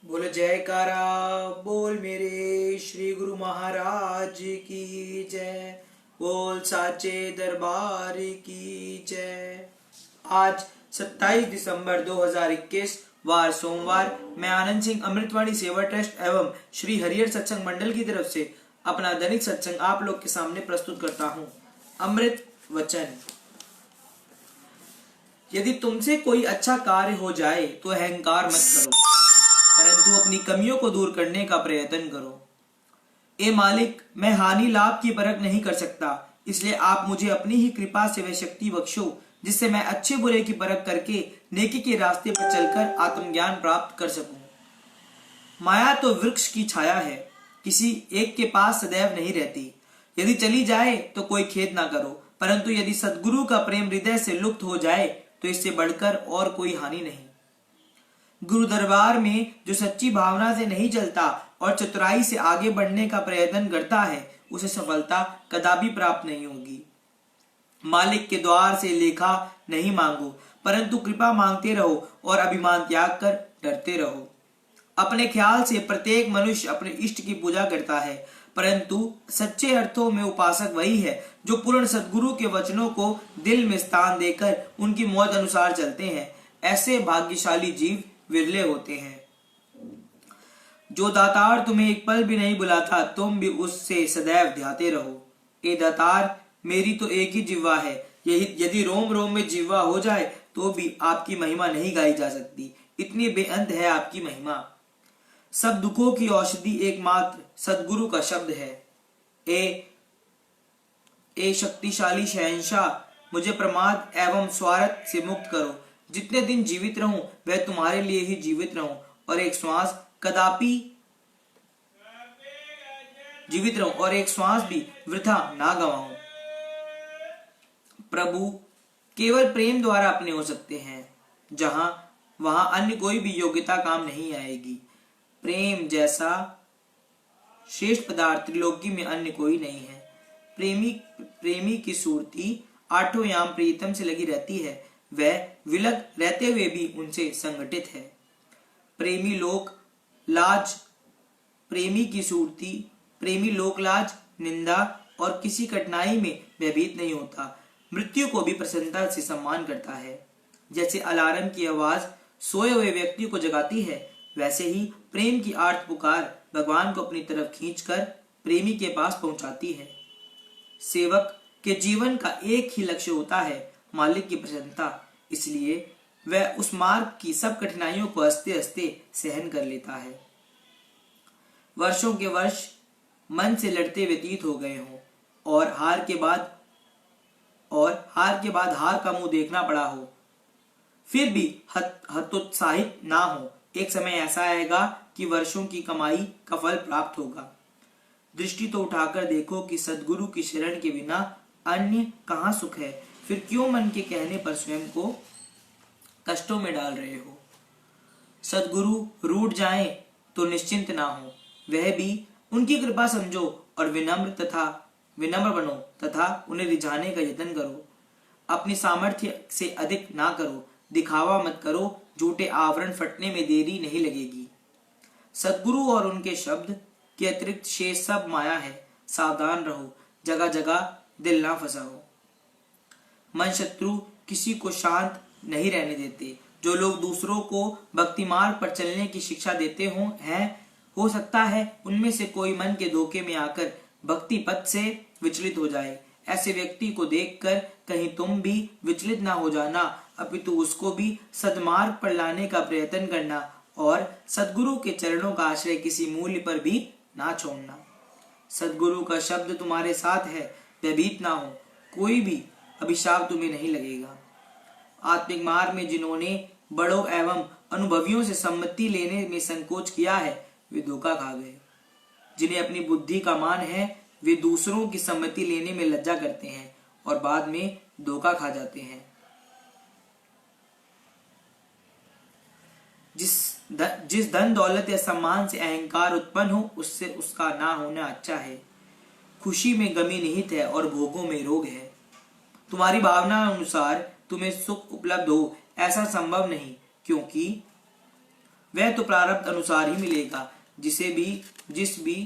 बोल जयकारा बोल मेरे श्री गुरु महाराज की जय। बोल साचे दरबार की जय। आज 27 दिसंबर 2021 वार सोमवार, मैं आनंद सिंह अमृतवाणी सेवा ट्रस्ट एवं श्री हरिहर सत्संग मंडल की तरफ से अपना दैनिक सत्संग आप लोग के सामने प्रस्तुत करता हूँ। अमृत वचन। यदि तुमसे कोई अच्छा कार्य हो जाए तो अहंकार मत करो, परंतु अपनी कमियों को दूर करने का प्रयत्न करो। ए मालिक, मैं हानि लाभ की परख नहीं कर सकता, इसलिए आप मुझे अपनी ही कृपा से वह शक्ति बख्शो जिससे मैं अच्छे बुरे की परख करके नेकी के रास्ते पर चलकर आत्मज्ञान प्राप्त कर सकूं। माया तो वृक्ष की छाया है, किसी एक के पास सदैव नहीं रहती। यदि चली जाए तो कोई खेद ना करो, परंतु यदि सद्गुरु का प्रेम हृदय से लुप्त हो जाए तो इससे बढ़कर और कोई हानि नहीं। गुरु दरबार में जो सच्ची भावना से नहीं चलता और चतुराई से आगे बढ़ने का प्रयत्न करता है, उसे सफलता कदापि प्राप्त नहीं होगी। मालिक के द्वार से लेखा नहीं मांगो, परंतु कृपा मांगते रहो और अभिमान त्याग कर डरते रहो। अपने ख्याल से प्रत्येक मनुष्य अपने इष्ट की पूजा करता है, परंतु सच्चे अर्थों में उपासक वही है जो पूर्ण सद्गुरु के वचनों को दिल में स्थान देकर उनकी मौत अनुसार चलते हैं। ऐसे भाग्यशाली जीव विरले होते हैं। जो दातार तुम्हें एक पल भी नहीं बुलाता, तुम भी उससे सदैव ध्याते रहो। ए दातार, मेरी तो एक ही जिह्वा है, यदि रोम रोम में जिह्वा हो जाए तो भी आपकी महिमा नहीं गाई जा सकती, इतनी बेअंत है आपकी महिमा। सब दुखों की औषधि एकमात्र सद्गुरु का शब्द है। ए शक्तिशाली शहंशाह, मुझे प्रमाद एवं स्वार्थ से मुक्त करो। जितने दिन जीवित रहूं वह तुम्हारे लिए ही जीवित रहूं और एक श्वास भी वृथा ना गवाऊं। प्रभु केवल प्रेम द्वारा अपने हो सकते हैं, वहां अन्य कोई भी योग्यता काम नहीं आएगी। प्रेम जैसा श्रेष्ठ पदार्थ त्रिलोकी में अन्य कोई नहीं है। प्रेमी की सूरती आठों याम प्रीतम से लगी रहती है, वह विलग रहते हुए भी उनसे संगठित है। प्रेमी लोक लाज निंदा और किसी कठिनाई में भयभीत नहीं होता, मृत्यु को भी प्रसन्नता से सम्मान करता है। जैसे अलार्म की आवाज सोए हुए व्यक्ति को जगाती है, वैसे ही प्रेम की आर्त पुकार भगवान को अपनी तरफ खींचकर प्रेमी के पास पहुंचाती है। सेवक के जीवन का एक ही लक्ष्य होता है, मालिक की प्रसन्नता, इसलिए वह उस मार्ग की सब कठिनाइयों को हंसते हंसते सहन कर लेता है। वर्षों के वर्ष मन से लड़ते व्यतीत हो गए हों और हार के बाद हार का मुंह देखना पड़ा हो, फिर भी हतोत्साहित ना हो। एक समय ऐसा आएगा कि वर्षों की कमाई का फल प्राप्त होगा। दृष्टि तो उठाकर देखो कि सद्गुरु की शरण के बिना अन्य कहाँ सुख है, फिर क्यों मन के कहने पर स्वयं को कष्टों में डाल रहे हो। सद्गुरु रूठ जाएं तो निश्चिंत ना हो, वह भी उनकी कृपा समझो और विनम्र बनो तथा उन्हें रिझाने का यत्न करो। अपनी सामर्थ्य से अधिक ना करो, दिखावा मत करो, झूठे आवरण फटने में देरी नहीं लगेगी। सद्गुरु और उनके शब्द के अतिरिक्त शेष सब माया है, सावधान रहो, जगह जगह दिल ना फंसाओ। मन शत्रु किसी को शांत नहीं रहने देते। जो लोग दूसरों को भक्ति मार्ग पर चलने की शिक्षा देते हो सकता है उनमें से कोई मन के धोखे में आकर भक्ति पथ से विचलित हो जाए। ऐसे व्यक्ति को देखकर कहीं तुम भी विचलित ना हो जाना, अपितु उसको भी सद्मार्ग पर लाने का प्रयत्न करना और सद्गुरु के चरणों का आश्रय किसी मूल्य पर भी ना छोड़ना। सद्गुरु का शब्द तुम्हारे साथ है, भयभीत ना हो, कोई भी अभिशाप तुम्हें नहीं लगेगा। आत्मिक मार्ग में जिन्होंने बड़ों एवं अनुभवियों से सम्मति लेने में संकोच किया है, वे धोखा खा गए। जिन्हें अपनी बुद्धि का मान है, वे दूसरों की सम्मति लेने में लज्जा करते हैं और बाद में धोखा खा जाते हैं। जिस धन दौलत या सम्मान से अहंकार उत्पन्न हो, उससे उसका ना होना अच्छा है। खुशी में गमी निहित है और भोगों में रोग है। तुम्हारी भावना अनुसार तुम्हें सुख उपलब्ध हो, ऐसा संभव नहीं, क्योंकि वह तो प्रारब्ध अनुसार ही मिलेगा। जिस भी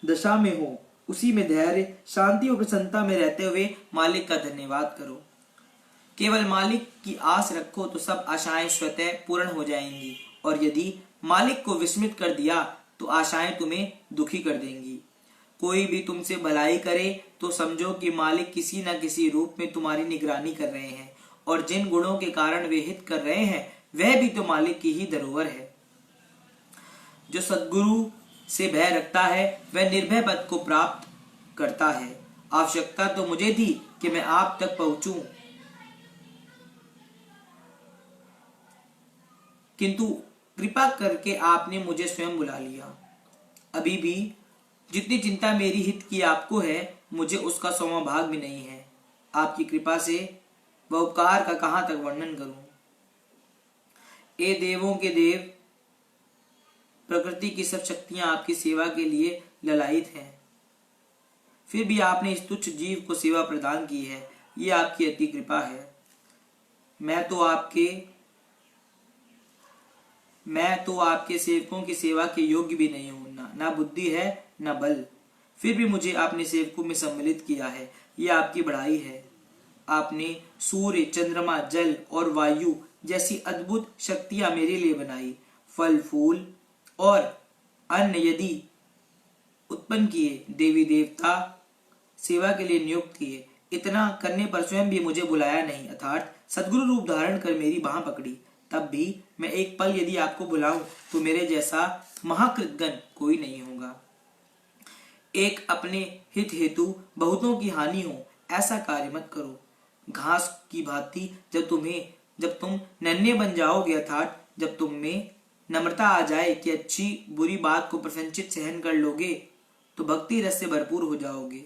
दशा में हो उसी में धैर्य, शांति और प्रसन्नता में रहते हुए मालिक का धन्यवाद करो। केवल मालिक की आस रखो तो सब आशाएं स्वतः पूर्ण हो जाएंगी, और यदि मालिक को विस्मित कर दिया तो आशाएं तुम्हें दुखी कर देंगी। कोई भी तुमसे भलाई करे तो समझो कि मालिक किसी न किसी रूप में तुम्हारी निगरानी कर रहे हैं, और जिन गुणों के कारण वे हित कर रहे हैं वह भी तो मालिक की ही धरोहर है। जो सद्गुरु से भय रखता है वह निर्भय पद को प्राप्त करता है। आवश्यकता तो मुझे थी कि मैं आप तक पहुंचूं, किंतु कृपा करके आपने मुझे स्वयं बुला लिया। अभी भी जितनी चिंता मेरी हित की आपको है, मुझे उसका 100वां भाग भी नहीं है। आपकी कृपा से वह उपकार का कहां तक वर्णन करूं। ए देवों के देव, प्रकृति की सब शक्तियां आपकी सेवा के लिए ललायित हैं, फिर भी आपने इस तुच्छ जीव को सेवा प्रदान की है। ये आपकी अति कृपा है। मैं तो आपके सेवकों की सेवा के योग्य भी नहीं हूं, ना बुद्धि है न बल, फिर भी मुझे आपने सेवकों में सम्मिलित किया है। ये आपकी बढ़ाई है। आपने सूर्य, चंद्रमा, जल और वायु जैसी अद्भुत शक्तियां मेरे लिए बनाई। फल, फूल और अन्न यदि उत्पन्न किए, देवी देवता सेवा के लिए नियुक्त किए। इतना करने पर स्वयं भी मुझे बुलाया नहीं, अर्थात सद्गुरु रूप धारण कर मेरी बाह पकड़ी। तब भी मैं एक पल यदि आपको बुलाऊं तो मेरे जैसा महाकृतघ्न कोई नहीं होगा। एक अपने हित हेतु बहुतों की हानि हो ऐसा कार्य मत करो। घास की भांति जब तुम नन्हे बन जाओगे, अर्थात जब तुम में नम्रता आ जाए कि अच्छी बुरी बात को प्रसन्नचित सहन कर लोगे, तो भक्ति रस से भरपूर हो जाओगे।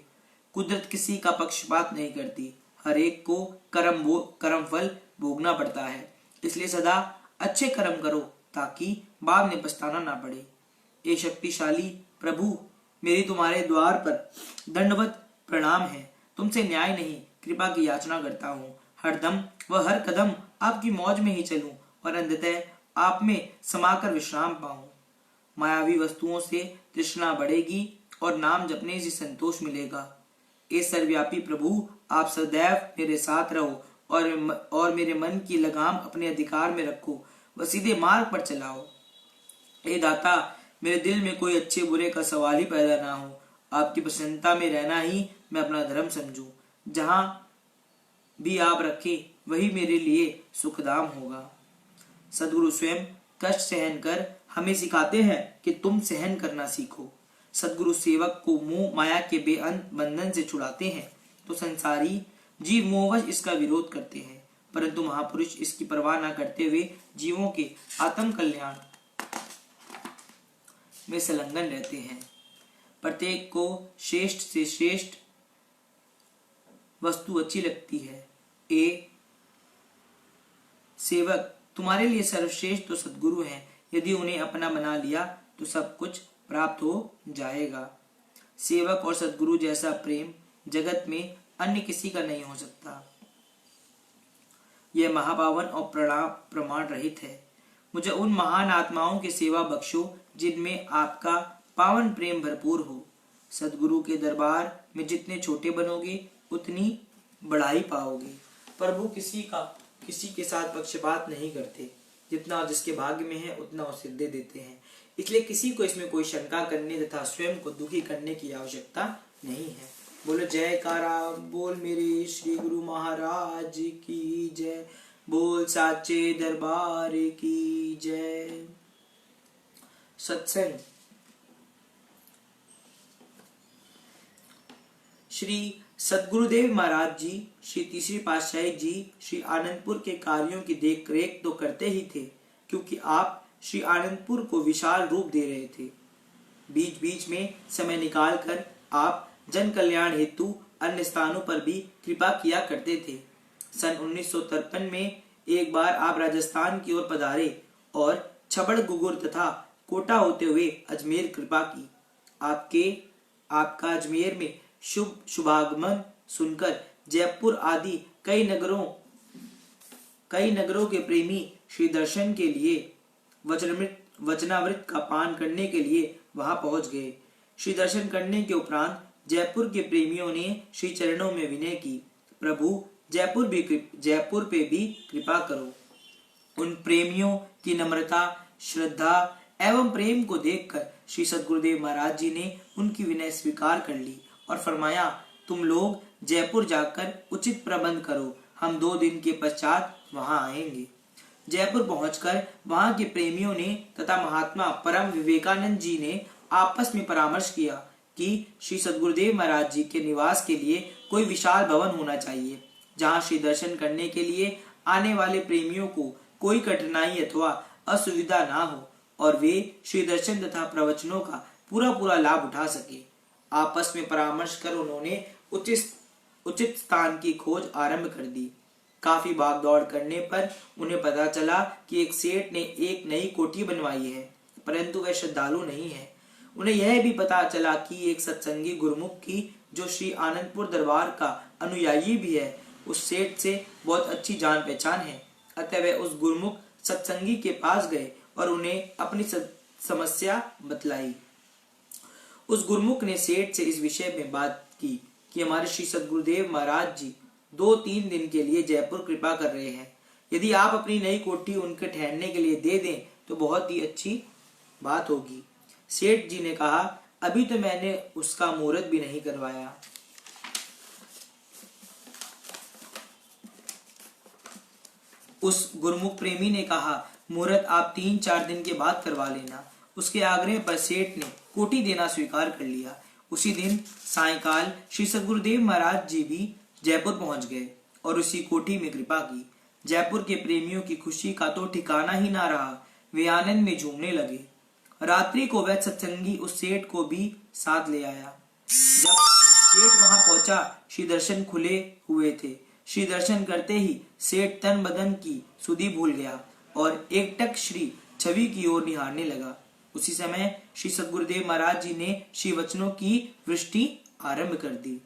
कुदरत किसी का पक्षपात नहीं करती, हर एक को कर्म फल भोगना पड़ता है। इसलिए सदा अच्छे कर्म करो ताकि बाद में पछताना ना पड़े। ए शक्तिशाली प्रभु, मेरी तुम्हारे द्वार पर दंडवत प्रणाम है। तुमसे न्याय नहीं, कृपा की याचना करता हूँ। हरदम व हर कदम आपकी मौज में ही चलूं और अंततः आप में समाकर विश्राम पाऊं। मायावी वस्तुओं से तृष्णा बढ़ेगी और नाम जपने से संतोष मिलेगा। ए सर्वव्यापी प्रभु, आप सदैव मेरे साथ रहो और मेरे मन की लगाम अपने अधिकार में रखो व सीधे मार्ग पर चलाओ। ए दाता, मेरे दिल में कोई अच्छे बुरे का सवाल ही पैदा ना हो। आपकी प्रसन्नता में रहना ही मैं अपना धर्म समझूं। जहां भी आप रखें वही मेरे लिए सुखधाम होगा। सद्गुरु स्वयं कष्ट सहन कर हमें सिखाते हैं कि तुम सहन करना सीखो। सद्गुरु सेवक को मोह माया के बेअंत बंधन से छुड़ाते हैं तो संसारी जीव मोहवश इसका विरोध करते हैं, परंतु महापुरुष इसकी परवाह न करते हुए जीवों के आत्म कल्याण में संलग्न रहते हैं। प्रत्येक को श्रेष्ठ से श्रेष्ठ वस्तु अच्छी लगती है। ए सेवक, तुम्हारे लिए सर्वश्रेष्ठ तो सद्गुरु हैं। यदि उन्हें अपना बना लिया तो सब कुछ प्राप्त हो जाएगा। सेवक और सद्गुरु जैसा प्रेम जगत में अन्य किसी का नहीं हो सकता। यह महापावन और प्रमाण रहित है। मुझे उन महान आत्माओं की सेवा बख्शो जिनमें आपका पावन प्रेम भरपूर हो। सद्गुरु के दरबार में जितने छोटे बनोगे उतनी बढ़ाई पाओगे। प्रभु किसी के साथ पक्षपात नहीं करते। जितना जिसके भाग्य में है उतना उसे दे देते हैं। इसलिए किसी को इसमें कोई शंका करने तथा स्वयं को दुखी करने की आवश्यकता नहीं है। बोलो जयकारा बोल मेरे श्री गुरु महाराज की जय। बोल साचे दरबार की जय। सत्संग। श्री सद्गुरुदेव महाराज जी, श्री तीसरी पातशाही जी श्री आनंदपुर के कार्यों की देख रेख तो करते ही थे, क्योंकि आप श्री आनंदपुर को विशाल रूप दे रहे थे। बीच बीच में समय निकालकर आप जन कल्याण हेतु अन्य स्थानों पर भी कृपा किया करते थे। सन 1953 में एक बार आप राजस्थान की ओर पधारे और छबड़ गुगुर तथा कोटा होते हुए अजमेर कृपा की। आपका अजमेर में शुभागमन सुनकर जयपुर आदि कई नगरों कई नगरों के प्रेमी श्री दर्शन के लिए वचनामृत का पान करने के लिए वहां पहुंच गए। श्री दर्शन करने के उपरांत जयपुर के प्रेमियों ने श्री चरणों में विनय की, प्रभु जयपुर पे भी कृपा करो। उन प्रेमियों की नम्रता, श्रद्धा एवं प्रेम को देखकर श्री सद्गुरुदेव महाराज जी ने उनकी विनय स्वीकार कर ली और फरमाया, तुम लोग जयपुर जाकर उचित प्रबंध करो, हम 2 दिन के पश्चात वहां आएंगे। जयपुर पहुंचकर वहां के प्रेमियों ने तथा महात्मा परम विवेकानंद जी ने आपस में परामर्श किया कि श्री सद्गुरुदेव महाराज जी के निवास के लिए कोई विशाल भवन होना चाहिए, जहां श्री दर्शन करने के लिए आने वाले प्रेमियों को कोई कठिनाई अथवा असुविधा ना हो और वे श्री दर्शन तथा प्रवचनों का पूरा लाभ उठा सके। आपस में परामर्श कर उन्होंने उचित स्थान की खोज आरंभ कर दी। काफी भागदौड़ करने पर उन्हें पता चला कि एक सेठ ने एक नई कोठी बनवाई है, परंतु वह श्रद्धालु नहीं है। उन्हें यह भी पता चला कि एक सत्संगी गुरुमुख की, जो श्री आनंदपुर दरबार का अनुयायी भी है, उस सेठ से बहुत अच्छी जान पहचान है। अतः वे उस गुरुमुख सत्संगी के पास गए और उन्हें अपनी समस्या बतलाई। उस गुरुमुख ने सेठ से इस विषय में बात की कि हमारे श्री सद्गुरुदेव महाराज जी 2-3 दिन के लिए जयपुर कृपा कर रहे हैं। यदि आप अपनी नई कोठी उनके ठहरने के लिए दे दें तो बहुत ही अच्छी बात होगी। सेठ जी ने कहा, अभी तो मैंने उसका मुहूर्त भी नहीं करवाया। उस गुरुमुख प्रेमी ने कहा, मुहूर्त आप 3-4 दिन के बाद करवा लेना। उसके आग्रह पर सेठ ने कोठी देना स्वीकार कर लिया। उसी दिन सायंकाल श्री सद्गुरुदेव महाराज जी भी जयपुर पहुंच गए और उसी कोठी में कृपा की। जयपुर के प्रेमियों की खुशी का तो ठिकाना ही ना रहा। वे आनंद में झूमने लगे। रात्रि को वह सत्संगी उस सेठ को भी साथ ले आया। जब सेठ वहां पहुंचा, श्री दर्शन खुले हुए थे। श्री दर्शन करते ही सेठ तन बदन की सुधि भूल गया और एकटक श्री छवि की ओर निहारने लगा। उसी समय श्री सद्गुरुदेव महाराज जी ने श्री वचनों की वृष्टि आरंभ कर दी।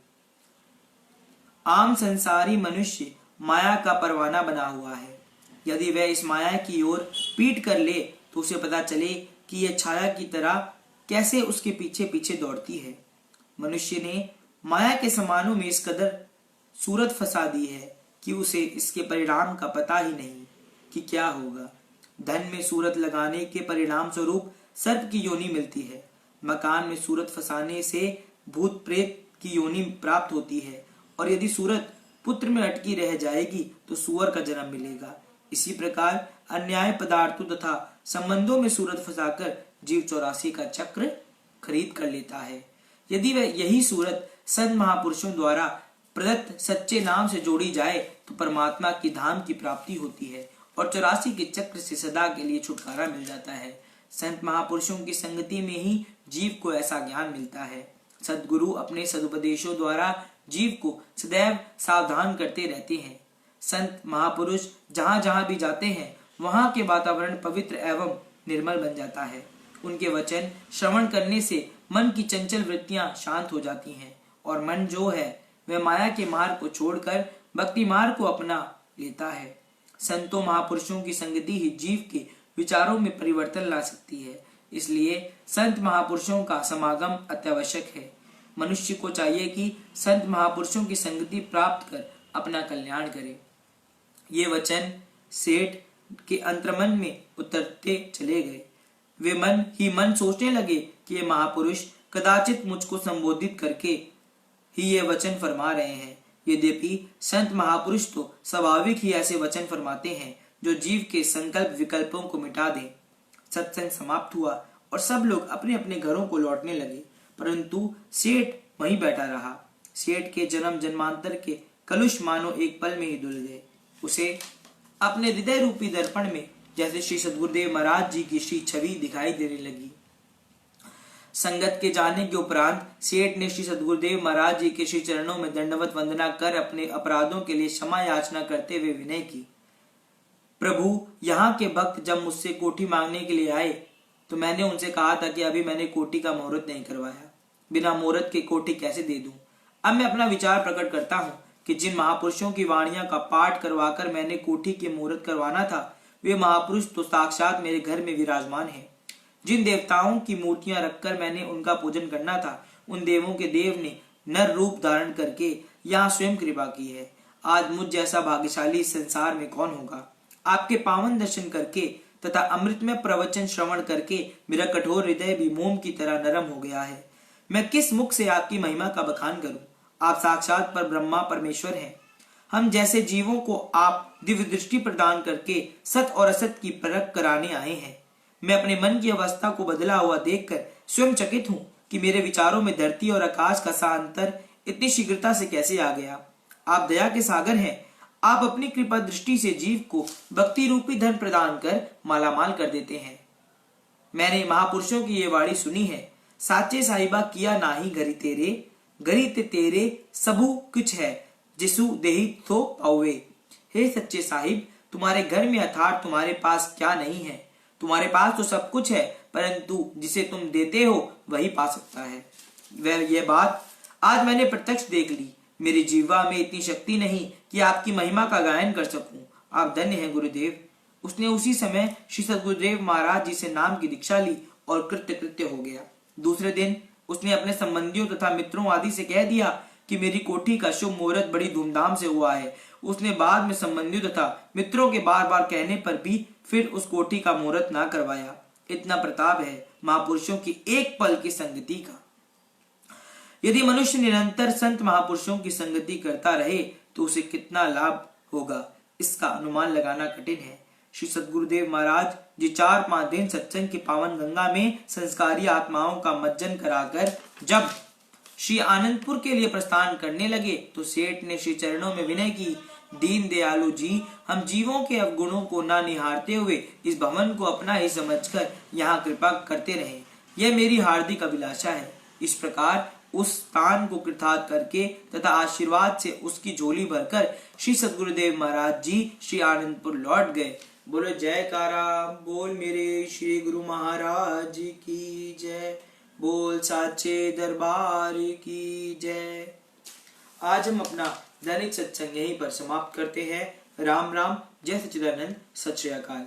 आम संसारी मनुष्य माया का परवाना बना हुआ है। यदि वह इस माया की ओर पीट कर ले तो उसे पता चले कि यह छाया की तरह कैसे उसके पीछे पीछे दौड़ती है। मनुष्य ने माया के समानों में इस कदर सूरत फंसा दी है कि उसे इसके परिणाम का पता ही नहीं कि क्या होगा। धन में सूरत लगाने के परिणाम स्वरूप सर्प की योनि मिलती है। मकान में सूरत फंसाने से भूत प्रेत की योनि प्राप्त होती है और यदि सूरत पुत्र में अटकी रह जाएगी तो सुअर का जन्म मिलेगा। इसी प्रकार अन्याय पदार्थों तथा संबंधों में सूरत फंसाकर जीव 84 का चक्र खरीद कर लेता है। यदि वह यही सूरत संत महापुरुषों द्वारा प्रदत्त सच्चे नाम से जोड़ी जाए तो परमात्मा की धाम की प्राप्ति होती है और 84 के चक्र से सदा के लिए छुटकारा मिल जाता है। संत महापुरुषों की संगति में ही जीव को ऐसा ज्ञान मिलता है। सद्गुरु अपने सदुपदेशों द्वारा जीव को सदैव सावधान करते रहते हैं। संत महापुरुष जहां जहां भी जाते हैं वहां के वातावरण पवित्र एवं निर्मल बन जाता है। उनके वचन श्रवण करने से मन की चंचल वृत्तियां शांत हो जाती हैं और मन जो है वह माया के मार्ग को छोड़कर भक्ति मार्ग को अपना लेता है। संतों महापुरुषों की संगति ही जीव के विचारों में परिवर्तन ला सकती है। इसलिए संत महापुरुषों का समागम अत्यावश्यक है। मनुष्य को चाहिए कि संत महापुरुषों की संगति प्राप्त कर अपना कल्याण करे। ये वचन सेठ के अंतर्मन में उतरते चले गए। वे मन ही मन सोचने लगे कि ये महापुरुष कदाचित मुझको संबोधित करके ही ये वचन फरमा रहे हैं। यद्यपि संत महापुरुष तो स्वाभाविक ही ऐसे वचन फरमाते हैं जो जीव के संकल्प विकल्पों को मिटा दें। सत्संग समाप्त हुआ और सब लोग अपने अपने घरों को लौटने लगे, परंतु सेठ वहीं बैठा रहा। सेठ के जन्म जन्मांतर के कलुष मानो एक पल में ही धुल गए। उसे अपने हृदय रूपी दर्पण में जैसे श्री सद्गुरुदेव महाराज जी की श्री छवि दिखाई देने लगी। संगत के जाने के उपरांत सेठ ने श्री सद्गुरुदेव महाराज जी के श्री चरणों में दंडवत वंदना कर अपने अपराधों के लिए क्षमा याचना करते हुए विनय की। प्रभु, यहाँ के भक्त जब मुझसे कोठी मांगने के लिए आए तो मैंने उनसे कहा था कि अभी मैंने कोठी का मुहूर्त नहीं करवाया, बिना मुहूर्त के कोठी कैसे दे दूं। अब मैं अपना विचार प्रकट करता हूँ कि जिन महापुरुषों की वाणियां का पाठ करवाकर मैंने कोठी के मुहूर्त करवाना था, वे महापुरुष तो साक्षात मेरे घर में विराजमान हैं। जिन देवताओं की मूर्तियां रखकर मैंने उनका पूजन करना था, उन देवों के देव ने नर रूप धारण करके यहाँ स्वयं कृपा की है। आज मुझ जैसा भाग्यशाली इस संसार में कौन होगा। आपके पावन दर्शन करके तथा अमृतमय प्रवचन श्रवण करके मेरा कठोर हृदय भी मोम की तरह नरम हो गया है। मैं किस मुख से आपकी महिमा का बखान करूं। आप साक्षात पर ब्रह्मा परमेश्वर हैं। हम जैसे जीवों को आप दिव्य दृष्टि प्रदान करके सत और असत की परख कराने आए हैं। मैं अपने मन की अवस्था को बदला हुआ देखकर स्वयं चकित हूँ कि मेरे विचारों में धरती और आकाश का सा अंतर इतनी शीघ्रता से कैसे आ गया। आप दया के सागर हैं। आप अपनी कृपा दृष्टि से जीव को भक्ति रूपी धन प्रदान कर मालामाल कर देते हैं। मैंने महापुरुषों की ये वाणी सुनी है, साचे साहिबा किया नाही घरी तेरे, घरी ते तेरे सबू कुछ है, जिसु देही तो पावे। हे सच्चे साहिब, तुम्हारे घर में अर्थात तुम्हारे पास क्या नहीं है। तुम्हारे पास तो सब कुछ है, परंतु जिसे तुम देते हो वही पा सकता है। वह यह बात आज मैंने प्रत्यक्ष देख ली। मेरी जीवा में इतनी शक्ति नहीं कि आपकी महिमा का गायन कर सकूं। आप धन्य हैं गुरुदेव। उसने उसी समय श्री सद्गुरुदेव महाराज जी से नाम की दीक्षा ली और कृत्य हो गया। दूसरे दिन उसने अपने संबंधियों तथा मित्रों आदि से कह दिया कि मेरी कोठी का शुभ मुहूर्त बड़ी धूमधाम से हुआ है। उसने बाद में संबंधियों तथा मित्रों के बार बार कहने पर भी फिर उस कोठी का मुहूर्त ना करवाया। इतना प्रताप है महापुरुषों की एक पल की संगति का। यदि मनुष्य निरंतर संत महापुरुषों की संगति करता रहे तो उसे कितना लाभ होगा, इसका अनुमान लगाना कठिन है। श्री सद्गुरुदेव महाराज जी 4-5 दिन सत्संग की पावन गंगा में संस्कारी आत्माओं का मज्जन कराकर जब श्री आनंदपुर के लिए प्रस्थान करने लगे तो सेठ ने श्री चरणों में विनय की, दीन दयालु जी, हम जीवों के अवगुणों को ना निहारते हुए इस भवन को अपना ही समझकर यहाँ कृपा करते रहे। यह मेरी हार्दिक अभिलाषा है। इस प्रकार उस स्थान को कृतार्थ करके तथा आशीर्वाद से उसकी झोली भरकर श्री सद्गुरुदेव महाराज जी श्री आनंदपुर लौट गए। बोलो जयकारा बोल मेरे श्री गुरु महाराज की जय। बोल साचे दरबार की जय। आज हम अपना दैनिक सत्संग यहीं पर समाप्त करते हैं। राम राम, जय सच्चिदानंद, सत श्री अकाल।